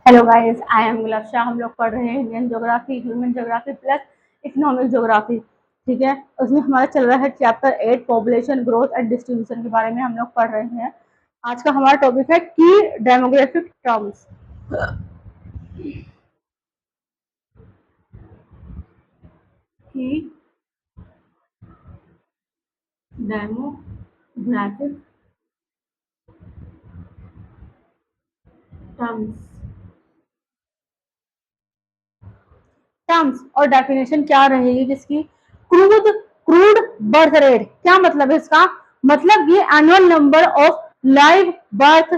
Hello guys, I am गुलाब शाह। हम लोग पढ़ रहे हैं Indian geography, human geography plus economic geography. ठीक है, उसमें हमारा चल रहा है chapter 8 population growth and distribution के बारे में हम लोग पढ़ रहे हैं। आज का हमारा टॉपिक है की डेमोग्राफिक टर्म्स। की डेमोग्राफिक टर्म्स टर्म्स और डेफिनेशन क्या रहेगी किसकी? Crude crude birth rate. क्या मतलब है इसका? मतलब ये annual number of live birth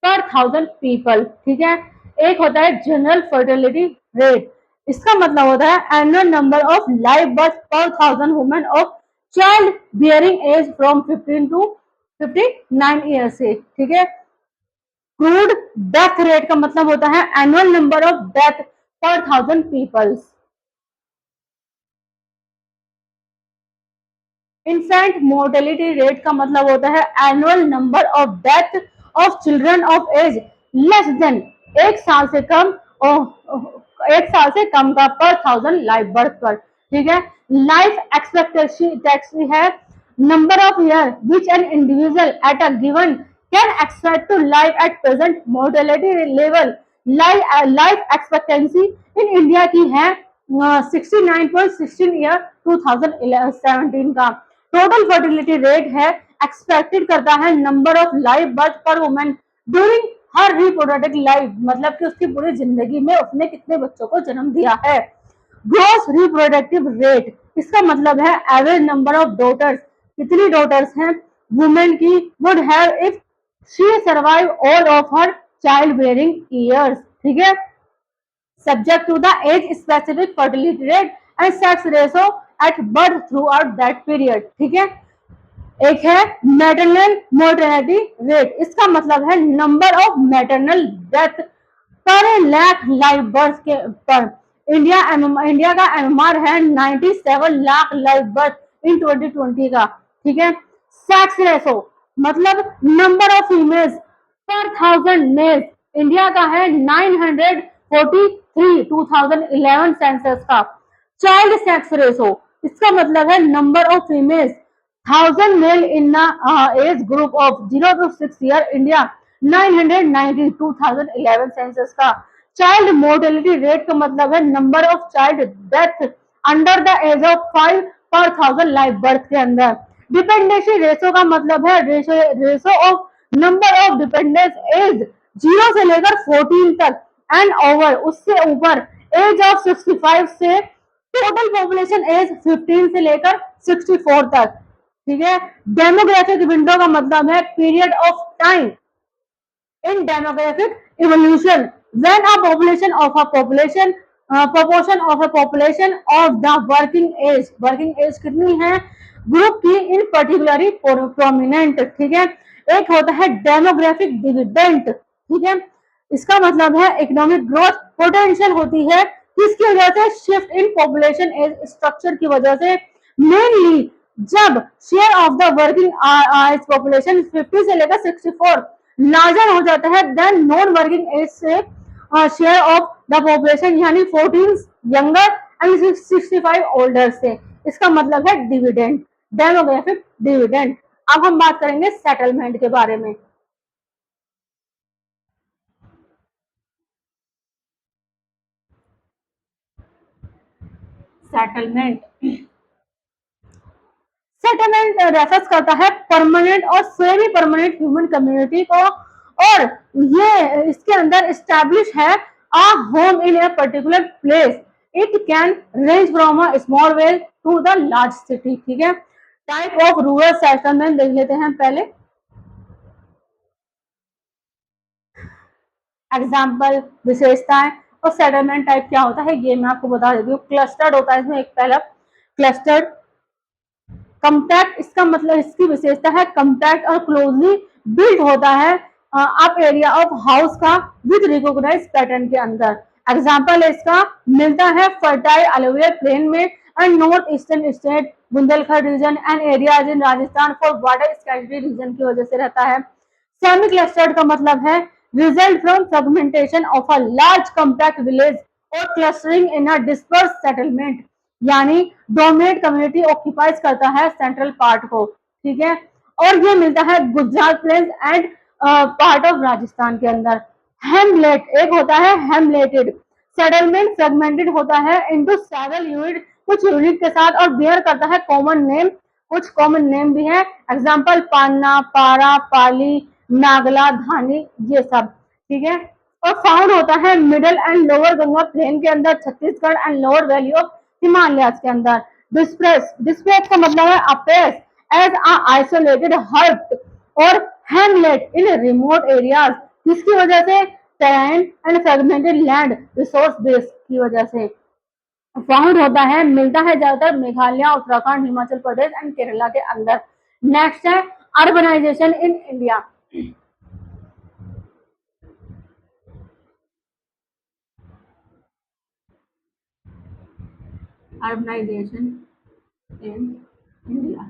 पर 1000 पीपल। ठीक है, एक होता है जनरल फर्टिलिटी रेट। इसका मतलब होता है annual number of live birth पर 1000 women of child bearing age from 15 to 59 year से। ठीक है, क्रूड डेथ रेट का मतलब होता है एनुअल नंबर ऑफ डेथ पर 1000 पीपल्स। इन्फेंट मोर्टेलिटी रेट का मतलब होता है annual number of death of children of age less than 1 साल से कम और 1 साल से कम का पर 1000 लाइफ बर्थ पर। ठीक है, लाइफ एक्सपेक्टेंसी है number of year which an individual at a given can expect to life at present mortality level. Life expectancy in India की है 69.16 ईयर 2017 का। टोटल फर्टिलिटी रेट है एक्सपेक्टेड करता है नंबर ऑफ लाइव बर्थ पर women during her reproductive life, मतलब कि उसकी पूरी जिंदगी में उसने कितने बच्चों को जन्म दिया है। ग्रोस रिप्रोडक्टिव रेट, इसका मतलब है एवरेज नंबर ऑफ डॉटर्स, कितनी डॉटर्स हैं वुमेन की would have if she survive all of her child bearing years. ठीक है, subject to the age specific fertility rate and sex ratio at birth throughout that period। ठीक है, एक है maternal mortality rate. इसका मतलब है नंबर ऑफ मैटरनल डेथ पर लाख लाइव बर्थ के पर। इंडिया का एमएमआर है 97 लाख लाइव बर्थ इन 2020 का। ठीक है, सेक्स रेशो मतलब नंबर ऑफ फीमेल्स पर 1000 मेल्स। इंडिया का है 943 2011 सेंसस का। चाइल्ड सेक्स रेशो, इसका मतलब है number of females 1000 male in age group of 0 to 6 year. India 990 2011 census का। चाइल्ड मोर्टेलिटी रेट का मतलब है number of child death under the age of 5 पर 1000 लाइफ बर्थ के अंदर। डिपेंडेंसी रेशो का मतलब है ratio of number of dependence age 0 से लेकर 14 तक एंड ओवर, उससे ऊपर एज ऑफ 65 से टोटल पॉपुलेशन एज 15 से लेकर 64 तक। ठीक है, डेमोग्राफिक विंडो का मतलब है period of time in demographic evolution when a population of a population proportion of a population of the working age कितनी है ग्रुप की इन पर्टिकुलरली प्रोमिनेंट। ठीक है, एक होता है डेमोग्राफिक डिविडेंड। ठीक है, इसका मतलब है इकोनॉमिक ग्रोथ पोटेंशियल होती है किसकी वजह से? Shift in population age structure की वजह से। मेनली जब share of the working age population 50 से लेकर 64 लार्जर हो जाता है देन नॉन वर्किंग एज से शेयर ऑफ द पॉपुलेशन, यानी 14 यंगर एंड 65 ओल्डर से। इसका मतलब है डिविडेंड, डेमोग्राफिक डिविडेंड। अब हम बात करेंगे सेटलमेंट के बारे में। सेटलमेंट सेटलमेंट रेफर्स करता है परमानेंट और सेमी परमानेंट ह्यूमन कम्युनिटी को, और ये इसके अंदर स्टैब्लिश है a home in a particular place. It can range from a small village to the large city. ठीक है, टाइप ऑफ रूरल सेटलमेंट देख लेते हैं पहले। एग्जाम्पल, विशेषताएं और सेटलमेंट टाइप क्या होता है ये मैं आपको बता देती हूँ। क्लस्टर्ड होता है इसमें एक पहला क्लस्टर्ड। कम्पैक्ट, इसका मतलब इसकी विशेषता है कम्पैक्ट और क्लोजली बिल्ड होता है अप एरिया ऑफ हाउस का विद रिकॉग्नाइज पैटर्न के अंदर। एग्जाम्पल इसका मिलता है फर्टाइल अलुवियल प्लेन में and north eastern state Bundelkhand region and areas in Rajasthan for water स्कैटरी रीजन की वजह से रहता है। सेमी क्लस्टर्ड का मतलब है result from fragmentation of a large compact village or clustering in a dispersed settlement. यानी डोमिनेट कम्युनिटी ऑक्यूपाइज करता है सेंट्रल पार्ट को, ठीक है। और ये मिलता है Gujarat plains and part of Rajasthan के अंदर। हेमलेट एक होता है हेमलेटेड सेटलमेंट, फ्रेगमेंटेड होता है इनटू सेवरल यूनिट, कुछ यूनिट के साथ, और बेयर करता है कॉमन नेम, कुछ कॉमन नेम भी है, एग्जांपल पान्ना, पारा, पाली, नागला, धानी, ये सब, ठीक है। और फाउंड होता है middle and lower Ganga plain के अंदर, Chhattisgarh and lower valley of Himalayas के अंदर। डिस्प्रेस, डिस्प्रेस का मतलब है appears as a isolated hut और हैमलेट इन रिमोट एरियाज, किसकी वजह से, terrain and fragmented land resource base की वजह से। फाउंड होता है, मिलता है ज्यादातर मेघालय, उत्तराखंड, हिमाचल प्रदेश एंड केरला के अंदर। नेक्स्ट है urbanisation in India. Urbanisation in India,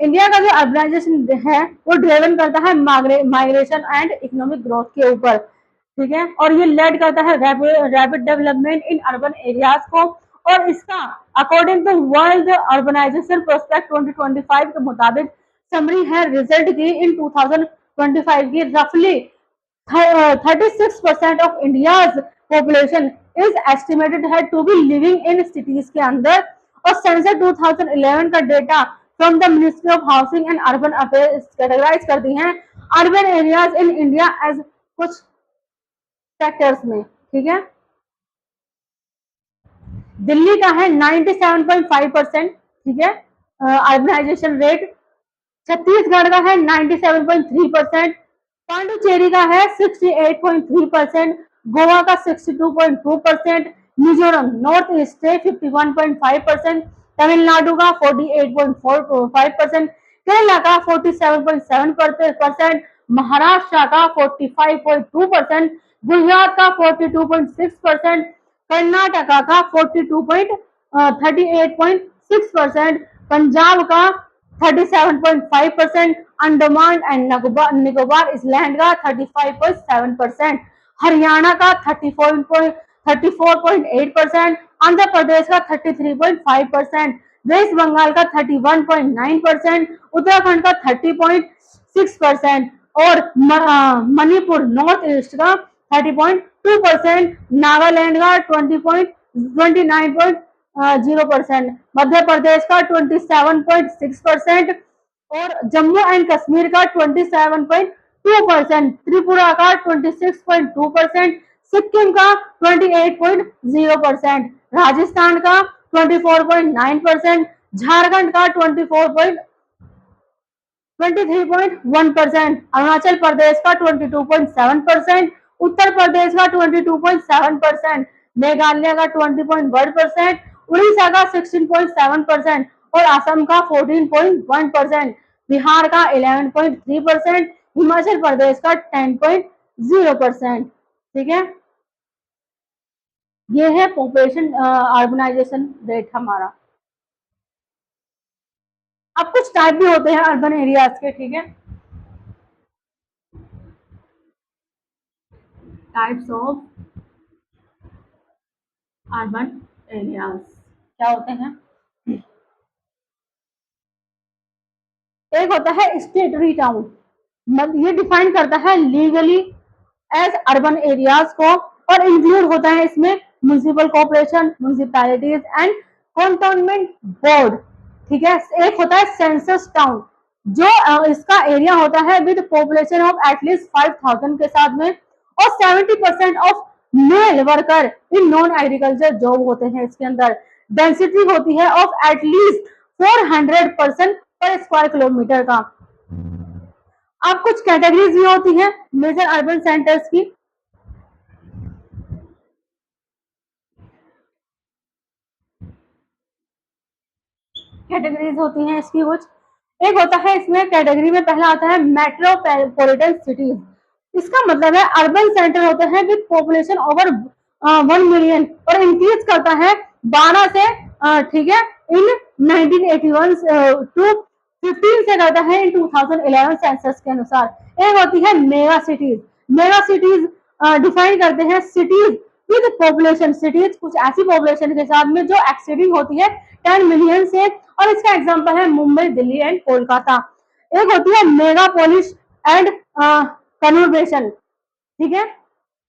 India का जो अर्बनाइजेशन है वो ड्रिवन करता है माइग्रेशन एंड इकोनॉमिक ग्रोथ के ऊपर, ठीक है। और ये लेड करता है rapid development in urban areas को। और इसका according to world urbanisation prospect 2025 के मुताबिक समरी है रिजल्ट की इन 2025 की, रफली 36% of India's population is estimated है to be living in cities के अंदर। और सेंसस 2011 का data from the ministry of housing and urban affairs categorize करती हैं urban areas in India as कुछ सेक्टर्स में, ठीक है। दिल्ली का है 97.5%, ठीक है, अर्बनाइजेशन रेट। छत्तीसगढ़ का है 97.3%, पांडुचेरी का है 68.3%, गोवा का 62.2%, मिजोरम नॉर्थ ईस्ट है 51.5%, तमिलनाडु का 48.45%, केरला का 47.7%, महाराष्ट्र का 45.2%, गुजरात का 42.6%, कर्नाटका का 38.6%, पंजाब का 37.5%, अंडमान एंड निकोबार इसलैंड का 35.7%, हरियाणा का 34.8%, आंध्र प्रदेश का 33.5%, वेस्ट बंगाल का 31.9%, उत्तराखंड का 30.6% और मणिपुर नॉर्थ ईस्ट का 30.2%, नागालैंड का 29.0%, मध्य प्रदेश का 27.6% और जम्मू एंड कश्मीर का 27.2%, त्रिपुरा का 26.2%, सिक्किम का 28.0%, राजस्थान का 24.9%, झारखंड का 23.1%, अरुणाचल प्रदेश का 22.7%, उत्तर प्रदेश का 22.7%, मेघालय का 20.1%, उड़ीसा का 16.7% और असम का 14.1%, बिहार का 11.3%, हिमाचल प्रदेश का 10.0%, ठीक है। ये है पॉपुलेशन अर्बनाइजेशन रेट हमारा। अब कुछ टाइप भी होते हैं अर्बन एरियाज के, ठीक है। टाइप्स ऑफ अर्बन एरियाज क्या होते हैं, एक होता है स्टेटरी टाउन, ये डिफाइन करता है लीगली एज अर्बन एरियाज को और इंक्लूड होता है इसमें municipal corporation, municipalities and cantonment board, ठीक है। एक होता है सेंसस टाउन, जो इसका एरिया होता है विद पॉपुलेशन ऑफ एटलीस्ट 5000 के साथ में, और 70% of male worker in non agriculture job होते हैं इसके अंदर। डेंसिटी होती है ऑफ एटलीस्ट 400% पर स्क्वायर किलोमीटर का। अब कुछ कैटेगरीज भी होती हैं मेजर अर्बन सेंटर्स की। कैटेगरीज होती हैं इसकी कुछ, एक होता है इसमें कैटेगरी में पहला आता है मेट्रोपॉलिटन सिटीज, इसका मतलब है अर्बन सेंटर होते हैं विद पॉपुलेशन ओवर 1 मिलियन और इंक्रीज करता है 12 से, ठीक है, इन 1981 टू 15 से करता है इन 2011 सेंसस के अनुसार। एक होती है mega cities. Mega cities define करते हैं सिटीज विद पॉपुलेशन, सिटीज कुछ ऐसी पॉपुलेशन के साथ में जो एक्सीडिंग होती है 10 मिलियन से, और इसका एग्जांपल है मुंबई, दिल्ली एंड कोलकाता। एक होती है मेगा पोलिश एंड कन्वर्सेशन, ठीक है,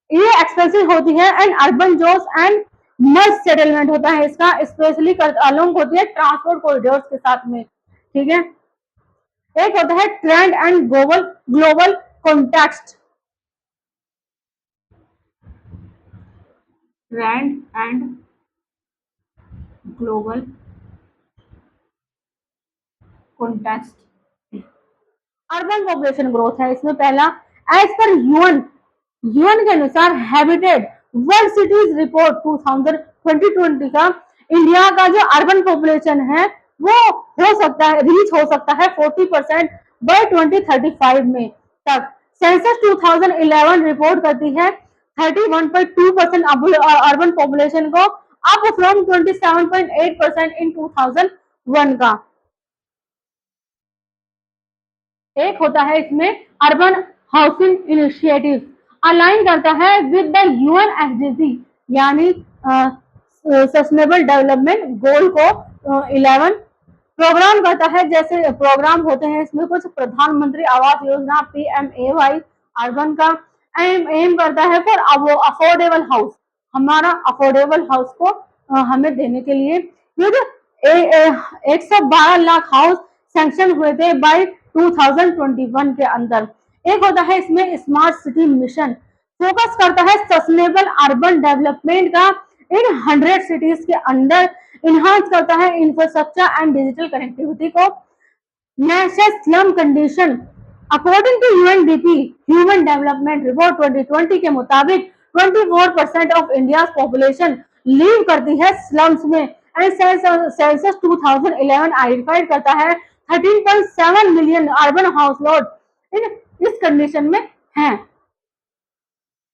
ये एक्सपेंसिव होती है एंड अर्बन जोस एंड मस्ट सेटलमेंट होता है इसका, स्पेशली अलोंग होती है ट्रांसपोर्ट कॉरिडोर्स के साथ में, ठीक है। एक होता है trend and global global context, trend and global context. Urban population growth है इसमें पहला, एज पर यूएन, यूएन के अनुसार हैबिटेट वर्ल्ड सिटीज रिपोर्ट 2020 का इंडिया का जो अर्बन पॉपुलेशन है वो हो सकता है, रीच हो सकता है 40% बाय 2035 में तक। सेंसस 2011 रिपोर्ट करती है 31.2% अर्बन पॉपुलेशन को, अप फ्रॉम 27.8% इन 2001 का। एक होता है इसमें अर्बन हाउसिंग इनिशिएटिव, अलाइन करता है विद द यूएन एसडीजी, यानी सस्टेनेबल डेवलपमेंट गोल को 11 प्रोग्राम करता है। जैसे प्रोग्राम होते हैं इसमें कुछ, प्रधानमंत्री आवास योजना PMAY अर्बन का एम करता है फॉर अफोर्डेबल हाउस, हमारा अफोर्डेबल हाउस को हमें देने के लिए। 112 लाख हाउस सैंक्शन हुए थे बाय 2021 के अंदर। एक होता है इसमें स्मार्ट सिटी मिशन, फोकस करता है सस्टेनेबल अर्बन डेवलपमेंट का इन 100 सिटीज के अंदर, इन्हांस करता है इंफ्रास्ट्रक्चर एंड डिजिटल कनेक्टिविटी को। National slum condition, according to UNDP human development report 2020 के मुताबिक 24% ऑफ इंडिया पॉपुलेशन लिव करती है स्लम्स में, एंड सेंसस 2011 आइडेंटिफाइड करता है 13.7 million urban house hold in इस कंडीशन में हैं।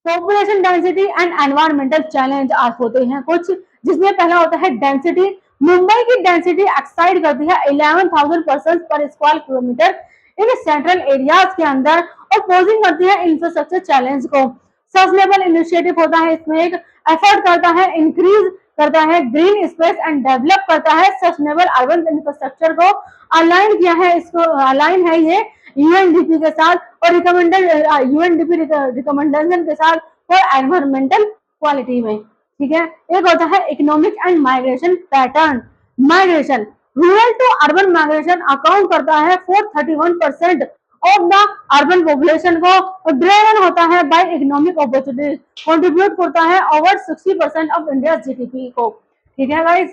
Population density and environmental challenge आज होते हैं कुछ, जिसमें पहला होता है डेंसिटी। मुंबई की डेंसिटी एक्साइड करती है 11,000 पर्सन पर square kilometre in central areas के अंदर, और पोजिंग करती है इंफ्रास्ट्रक्चर चैलेंज को। सस्टेनेबल इनिशिएटिव होता है इसमें एक, एफर्ट करता है इंक्रीज करता है ग्रीन स्पेस एंड डेवलप करता है सस्टेनेबल अर्बन इंफ्रास्ट्रक्चर को। अलाइन किया है इसको, अलाइन है ये यूएनडीपी के साथ और रिकमेंडेड यूएनडीपी रिकमेंडेशन के साथ फॉर एनवायरमेंटल क्वालिटी में, ठीक है। एक होता है economic and migration pattern, migration rural to urban migration account करता है for 31% of the urban population को, ड्रिवन होता है बाय इकोनॉमिक अपॉर्चुनिटी, कंट्रीब्यूट करता है ओवर 60% ऑफ इंडिया जीडीपी को, ठीक है गाइस।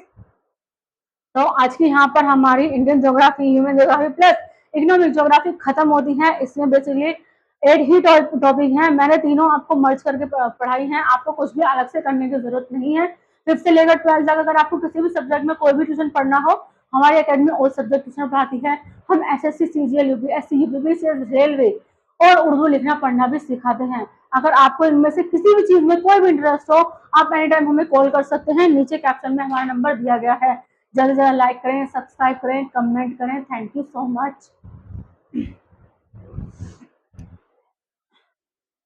तो आज की यहाँ पर हमारी Indian geography, human geography plus economic geography खत्म होती है। इसमें बेसिकली 8 ही टॉपिक हैं, मैंने तीनों आपको मर्ज करके पढ़ाई हैं, आपको कुछ भी अलग से करने की जरूरत नहीं है। 5th से लेकर 12th तक अगर आपको किसी भी सब्जेक्ट में कोई भी ट्यूशन पढ़ना हो, हमारी अकेडमी ऑल सब्जेक्ट ट्यूशन पढ़ाती है। हम SSC CGL UPSC UPSC railway और उर्दू लिखना पढ़ना भी सिखाते हैं। अगर आपको इनमें से किसी भी चीज में कोई भी इंटरेस्ट हो, आप एनी टाइम हमें कॉल कर सकते हैं, नीचे कैप्शन में हमारा नंबर दिया गया है। जल्द से जल्द लाइक करें, सब्सक्राइब करें, कमेंट करें। Thank you so much.